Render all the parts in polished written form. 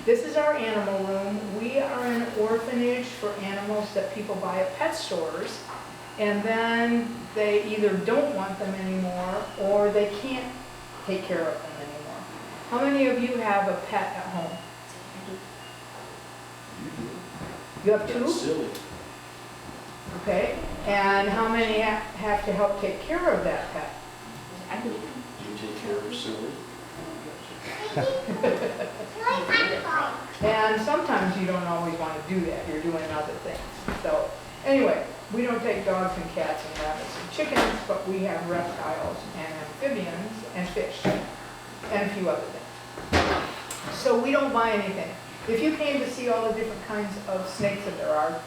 This is our animal room. We are an orphanage for animals that people buy at pet stores, and then they either don't want them anymore or they can't take care of them anymore. How many of you have a pet at home? You have two? Silly. Okay. And how many have to help take care of that pet? Do you take care of Silly? And sometimes you don't always want to do that. You're doing other things. So anyway, we don't take dogs and cats and rabbits and chickens, but we have reptiles and amphibians and fish and a few other things. So we don't buy anything. If you came to see all the different kinds of snakes that there are,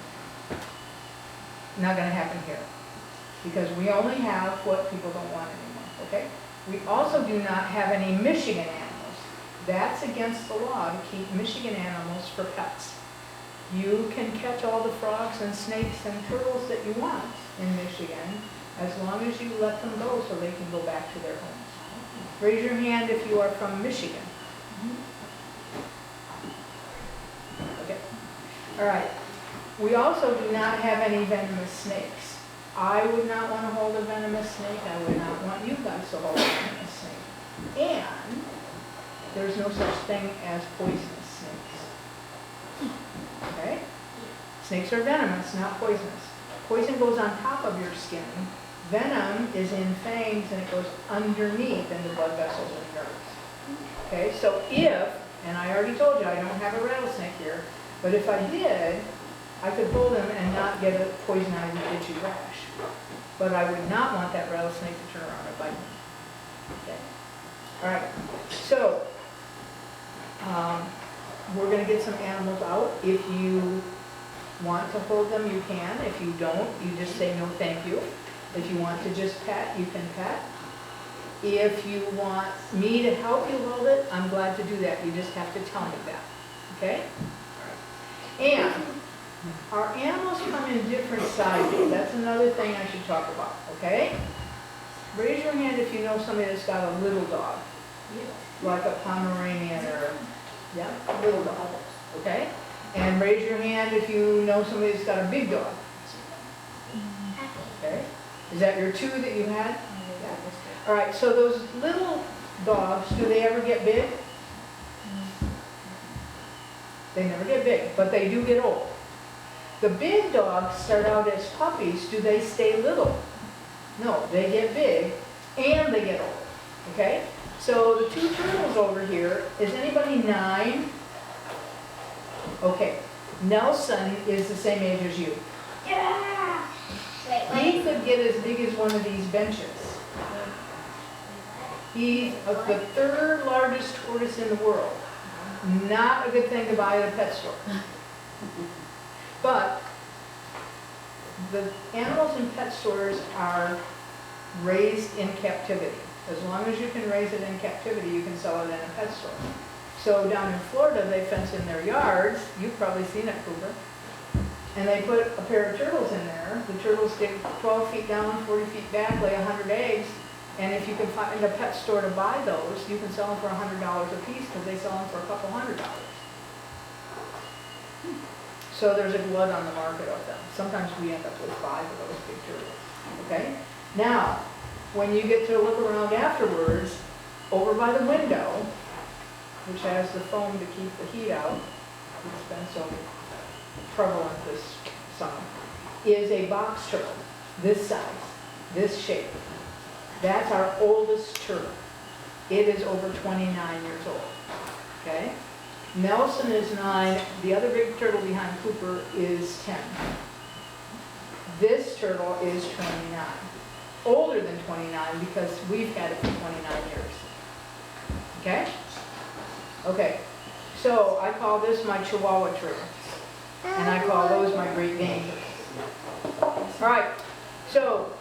not going to happen here. Because we only have what people don't want anymore, okay? We also do not have any Michigan animals. That's against the law to keep Michigan animals for pets. You can catch all the frogs and snakes and turtles that you want in Michigan as long as you let them go so they can go back to their homes. Raise your hand if you are from Michigan. Okay. All right. We also do not have any venomous snakes. I would not want to hold a venomous snake. I would not want you guys to hold a venomous snake. And there's no such thing as poisonous snakes. Okay? Snakes are venomous, not poisonous. Poison goes on top of your skin. Venom is in fangs and it goes underneath in the blood vessels and nerves. Okay? So if, and I already told you I don't have a rattlesnake here, but if I did, I could hold him and not get a poison ivy itchy rash. But I would not want that rattlesnake to turn around and bite me. Okay? All right. So, we're going to get some animals out. If you want to hold them, you can. If you don't, you just say no thank you. If you want to just pet, you can pet. If you want me to help you hold it, I'm glad to do that. You just have to tell me that. Okay? And our animals come in different sizes. That's another thing I should talk about, okay? Raise your hand if you know somebody that's got a little dog, like a Pomeranian or, yeah, a little dog, okay? And raise your hand if you know somebody that's got a big dog. Okay? Is that your two that you had? Yeah. All right, so those little dogs, do they ever get big? They never get big, but they do get old. The big dogs start out as puppies. Do they stay little? No, they get big and they get old. Okay? So the two turtles over here, is anybody 9? Okay. Nelson is the same age as you. Yeah. He could get as big as one of these benches. He's the third largest tortoise in the world. Not a good thing to buy at a pet store. But the animals in pet stores are raised in captivity. As long as you can raise it in captivity, you can sell it in a pet store. So down in Florida, they fence in their yards. You've probably seen it, Cooper. And they put a pair of turtles in there. The turtles dig 12 feet down, 40 feet back, lay 100 eggs. And if you can find a pet store to buy those, you can sell them for $100 a piece because they sell them for a couple $100. So there's a glut on the market of them. Sometimes we end up with 5 of those big turtles. Okay? Now, when you get to look around afterwards, over by the window, which has the foam to keep the heat out, it's been so prevalent this summer, is a box turtle, this size, this shape. That's our oldest turtle. It is over 29 years old. Okay? Nelson is 9. The other big turtle behind Cooper is 10. This turtle is 29. Older than 29 because we've had it for 29 years. Okay? Okay. So I call this my Chihuahua turtle. And I call those my Great Dane. All right. So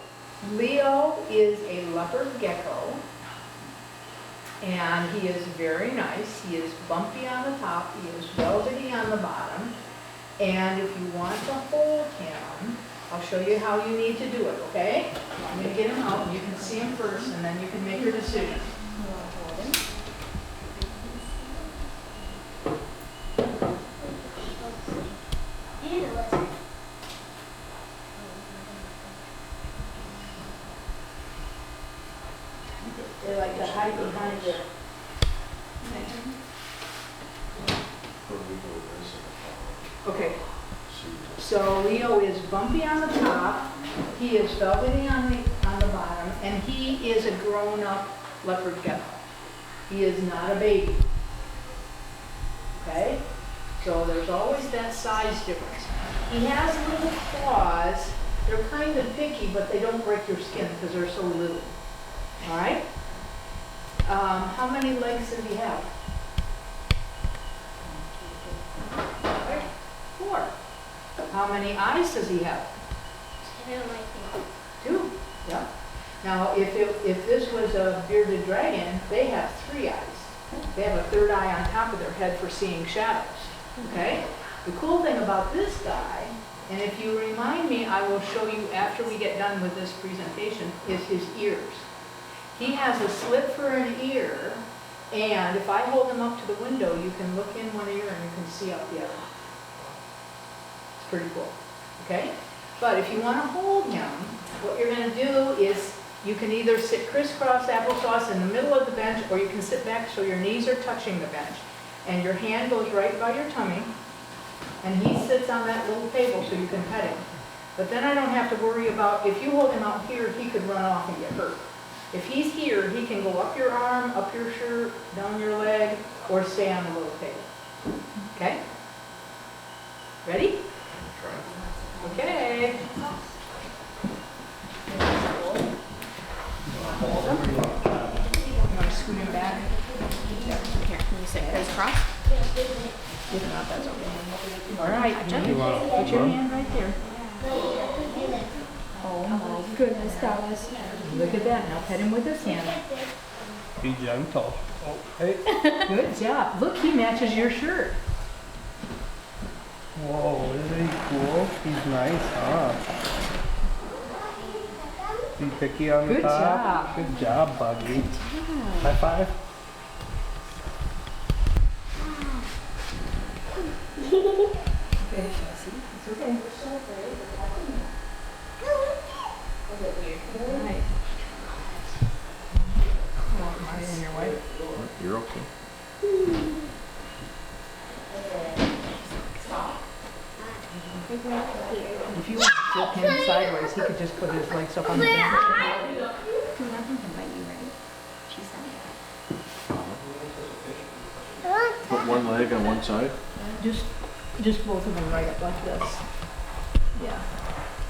Leo is a leopard gecko. And he is very nice. He is bumpy on the top. He is velvety on the bottom. And if you want to hold him, I'll show you how you need to do it, okay? I'm going to get him out. You can see him first, and then you can make your decision. Okay, so Leo is bumpy on the top, he is velvety on the bottom, and he is a grown-up leopard gecko. He is not a baby. Okay? So there's always that size difference. He has little claws. They're kind of picky, but they don't break your skin because they're so little. All right? How many legs does he have? 4. How many eyes does he have? 2. Yeah. Now, if this was a bearded dragon, they have 3 eyes. They have a 3rd eye on top of their head for seeing shadows. Okay? The cool thing about this guy, and if you remind me, I will show you after we get done with this presentation, is his ears. He has a slit for an ear, and if I hold him up to the window, you can look in one ear and you can see out the other. It's pretty cool. Okay? But if you want to hold him, what you're going to do is you can either sit crisscross applesauce in the middle of the bench, or you can sit back so your knees are touching the bench. And your hand goes right by your tummy, and he sits on that little table so you can pet him. But then I don't have to worry about, if you hold him out here, he could run off and get hurt. If he's here, he can go up your arm, up your shirt, down your leg, or stay on the little table. Okay? Ready? Okay. You want to scoot him back? Here, can you sit crisscross? If not, that's okay. All right, put your hand right there. Oh my goodness, Dallas. Look at that. Now pet him with his hand. Be gentle. Oh, hey. Good job. Look, he matches your shirt. Whoa, isn't he cool? He's nice, huh? Be picky on the Good top. job. Good job, Buggy. High five. Okay, it's okay. All right. Oh, Marty and your wife. You're okay. If you want to flip him sideways, he could just put his legs up on the bench. Put one leg on one side. Just both of them right up like this. Yeah.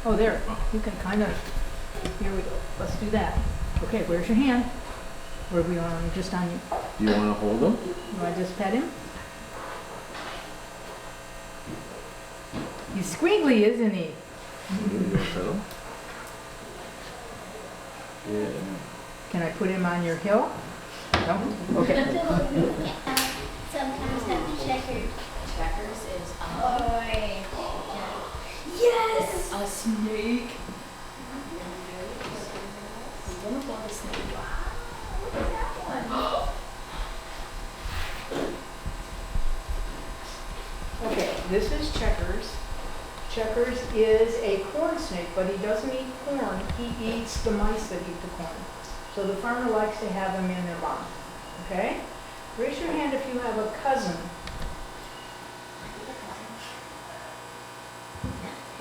Oh, there. You can kind of. Here we go. Let's do that. Okay, where's your hand? Where we are, just on you. Do you want to hold him? You want to just pet him? He's squiggly, isn't he? You want to pet him? Yeah. Can I put him on your hill? No? Okay. Sometimes have checkers. Checkers is Yes! a snake. We don't want a snake. Okay, this is Checkers. Checkers is a corn snake, but he doesn't eat corn. He eats the mice that eat the corn. So the farmer likes to have them in their barn. Okay? Raise your hand if you have a cousin.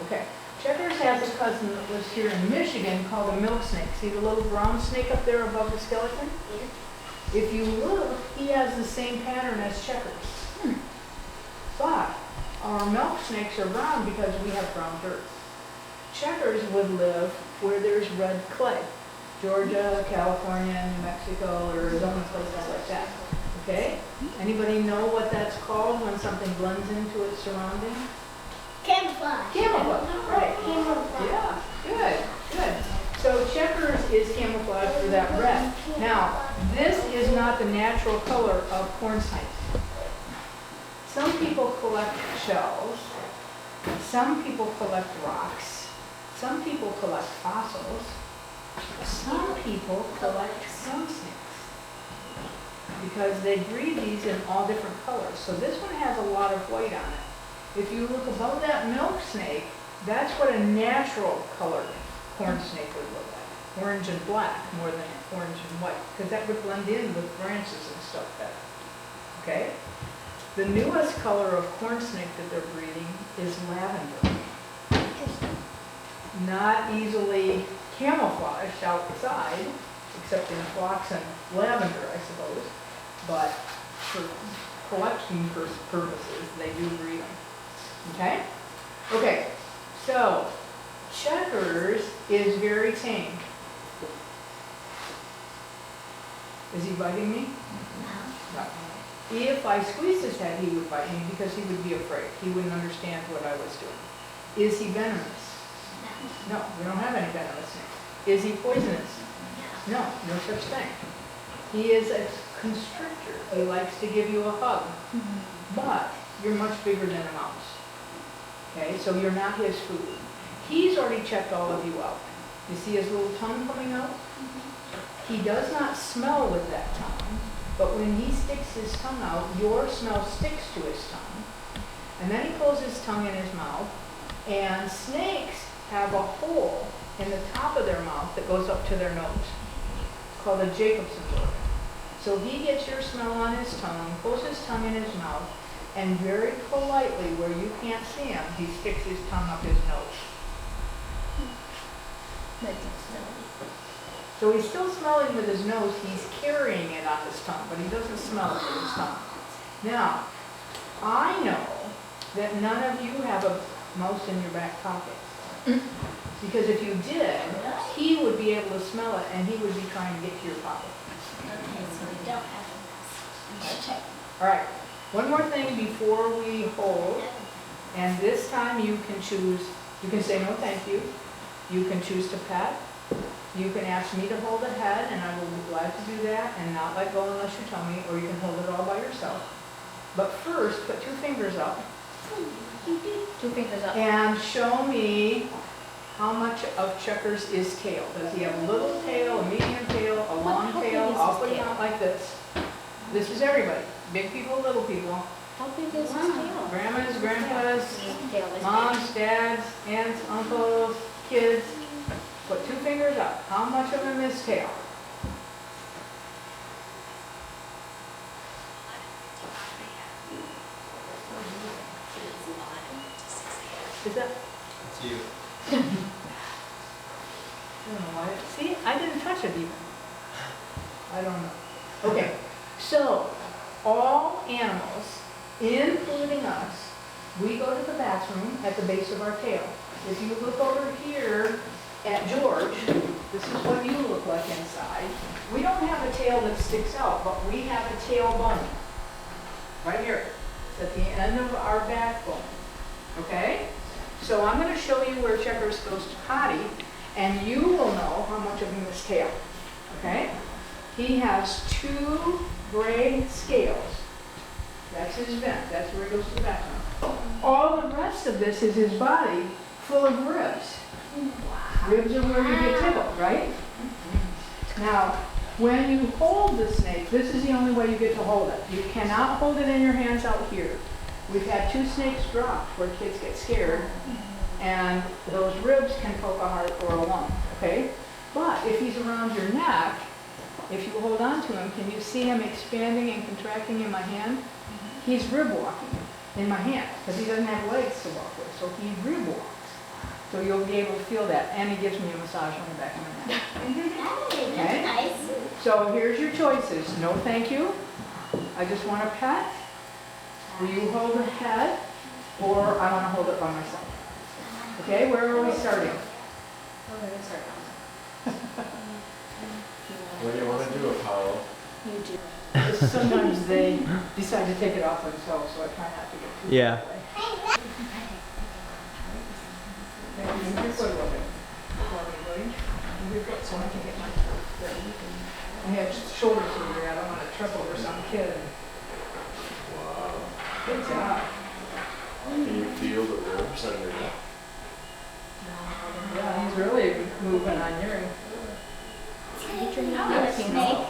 Okay. Checkers has a cousin that lives here in Michigan called a milk snake. See the little brown snake up there above the skeleton? If you look, he has the same pattern as Checkers. But our milk snakes are brown because we have brown dirt. Checkers would live where there's red clay. Georgia, California, New Mexico, Arizona, places like that. Okay? Anybody know what that's called when something blends into its surrounding? Camouflage. Camouflage, right. Camouflage. Yeah, good, good. So Checkers is camouflage for that red. Now, this is not the natural color of corn snakes. Some people collect shells, some people collect rocks, some people collect fossils, some people collect snow snakes because they breed these in all different colors. So this one has a lot of white on it. If you look above that milk snake, that's what a natural colored corn snake would look like. Orange and black more than orange and white, because that would blend in with branches and stuff better. Okay? The newest color of corn snake that they're breeding is lavender. Not easily camouflaged outside, except in flocks and lavender, I suppose. But for collection purposes, they do breed them. Okay? Okay, so Checkers is very tame. Is he biting me? No. If I squeezed his head, he would bite me because he would be afraid. He wouldn't understand what I was doing. Is he venomous? No, we don't have any venomous snakes. Is he poisonous? No, no such thing. He is a constrictor. He likes to give you a hug. But you're much bigger than a mouse. Okay, so you're not his food. He's already checked all of you out. You see his little tongue coming out? He does not smell with that tongue, but when he sticks his tongue out, your smell sticks to his tongue. And then he pulls his tongue in his mouth, and snakes have a hole in the top of their mouth that goes up to their nose. It's called a Jacobson's organ. So he gets your smell on his tongue, pulls his tongue in his mouth, and very politely, where you can't see him, he sticks his tongue up his nose. So he's still smelling with his nose, he's carrying it on his tongue, but he doesn't smell it with his tongue. Now, I know that none of you have a mouse in your back pocket. Because if you did, he would be able to smell it and he would be trying to get to your pocket. Okay, so we don't have a mess. All right, one more thing before we hold, and this time you can choose, you can say no thank you, you can choose to pet, you can ask me to hold the head and I will be glad to do that and not let go unless you tell me, or you can hold it all by yourself. But first, put 2 fingers up 2 fingers up. and show me how much of Checkers is tail. Does he have a little tail, a medium tail, a long How big tail? is I'll his put him tail? out like this. This is everybody, big people, little people, How big is his tail? grandmas, grandpas, His tail is moms, dads, aunts, uncles, kids. Put 2 fingers up. How much of him is tail? Is that? It's you. I don't know why. See, I didn't touch it even. I don't know. Okay, so all animals, including us, we go to the bathroom at the base of our tail. If you look over here at George, this is what you look like inside. We don't have a tail that sticks out, but we have a tailbone. Right here. It's at the end of our backbone. Okay? So I'm going to show you where Checkers goes to potty, and you will know how much of him is tail. Okay? He has 2 gray scales. That's his vent. That's where he goes to the bathroom. All the rest of this is his body full of ribs. Ribs are where you get tickled, right? Now, when you hold the snake, this is the only way you get to hold it. You cannot hold it in your hands out here. We've had 2 snakes dropped where kids get scared, and those ribs can poke a heart or a lung, okay? But if he's around your neck, if you hold on to him, can you see him expanding and contracting in my hand? He's rib walking in my hand, because he doesn't have legs to walk with, so he rib walks. So you'll be able to feel that, and he gives me a massage on the back of my neck. Hey, Okay. that's nice. So here's your choices. No thank you. I just want a pet. Will you hold the head? Or I want to hold it by myself. Okay, where are we starting? We're gonna start on. What do you want to do, Apollo? You do. Sometimes they decide to take it off themselves, so I try not to get too Yeah. far away. Maybe you can put it over for me, will you? Move your foot so I can get my foot. There. I had shoulder surgery. I don't want to trip over some kid. Wow. Good job. Can you feel the ribs on your neck? Yeah, he's really moving on your. Another snake.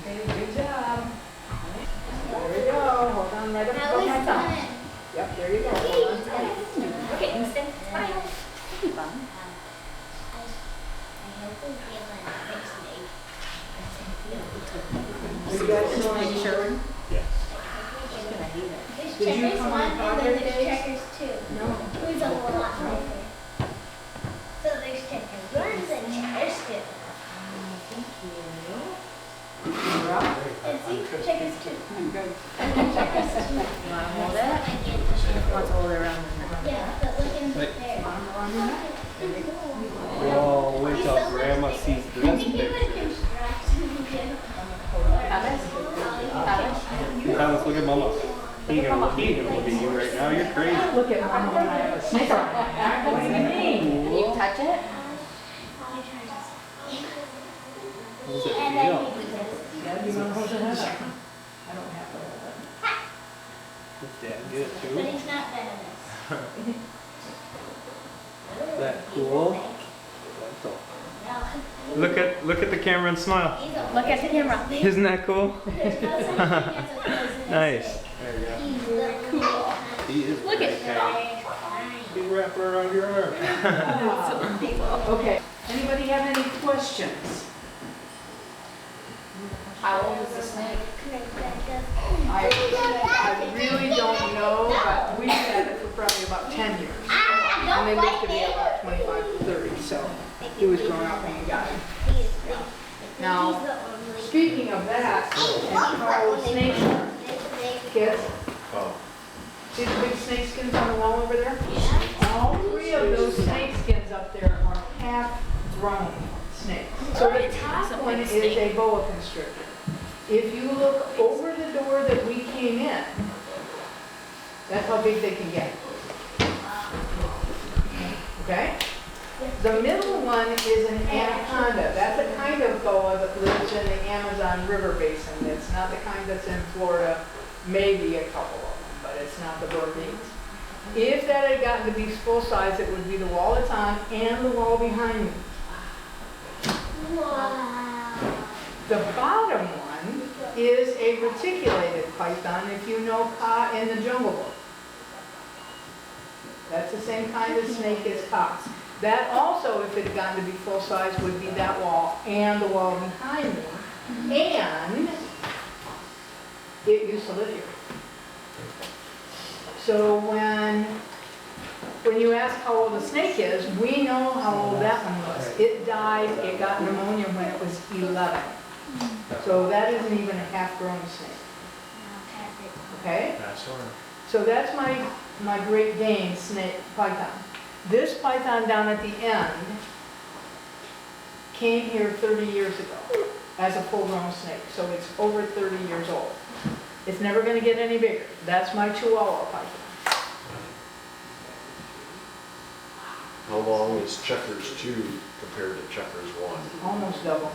Okay, good job. There we go. Hold on right up That above was my thumb. fun. Yep, there you go. Hold on. Okay, instant smile. Fun. I hope we feel like a big snake. You guys know any Cheri? There's Did you checkers come on one and then Father's there's Day? checkers two. No. Who's a lot right there? So there's checkers one and checkers two. You're up. And see, checkers two. Good. And then checkers two. You wanna hold it? Want to hold it around the neck? Yeah, but look in Wait. there. Oh, wait till Grandma sees I this think he would picture. construct. Thomas, look at Mama. He gonna look at you right now. You're crazy. Look at Mama when I have a snake on my back. What do you mean? Can you touch it? How does it And then feel? he does. Dad, you wanna hold your head up? I don't have to hold it. Does Dad get it But too? he's not venomous. Is that cool? No. Look at the camera and smile. He's a- Look at the camera. Isn't that cool? There's no such thing as a poisonous Nice. snake. There you go. He's very cool. He is Look at very Big wrapper around your arm. Okay, anybody have any questions? How old is the snake? I really don't know, but we've had it for probably about 10 years. And they lived to be about 25 to 30, so he was growing up when we got him. Now, speaking of that, and how old snakes are, kids, Oh, see the big snake skins on the wall over there? All three of those snake skins up there are half-grown snakes. So the top one is a boa constrictor. If you look over the door that we came in, that's how big they can get. Okay? The middle one is an anaconda. That's a kind of boa that lives in the Amazon River basin. It's not the kind that's in Florida, maybe a couple of them, but it's not the Burmese. If that had gotten to be full size, it would be the wall it's on and the wall behind me. The bottom one is a reticulated python, if you know Ka in the Jungle Book. That's the same kind of snake as Ka. That also, if it had gotten to be full size, would be that wall and the wall behind me. And it used to live here. So when you ask how old a snake is, we know how old that one was. It died, it got pneumonia when it was 11. So that isn't even a half-grown snake, okay? that's one. So that's my Great Dane snake python. This python down at the end came here 30 years ago as a full-grown snake, so it's over 30 years old. It's never going to get any bigger. That's my Chihuahua python. How long is Checkers 2 compared to Checkers 1? Almost double.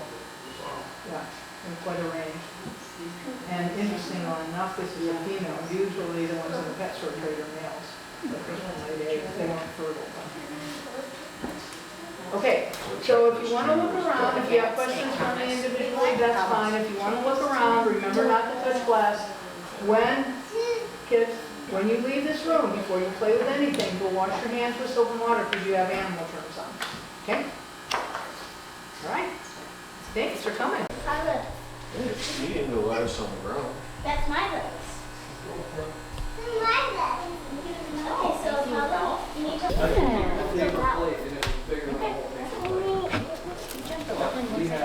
Yeah, in quite a range. And interestingly enough, this is a female. Usually the ones in the pet store trade are males. But this one laid eggs, they weren't fertile. Okay, so if you want to look around, if you have questions for me individually, that's fine. If you want to look around, remember not to touch glass. Kids, when you leave this room, before you play with anything, go wash your hands with soap and water because you have animal germs on. Okay? All right? Thanks for coming. It's eating the lettuce on the ground. That's my lettuce. My lettuce. Okay, so how you need to. We had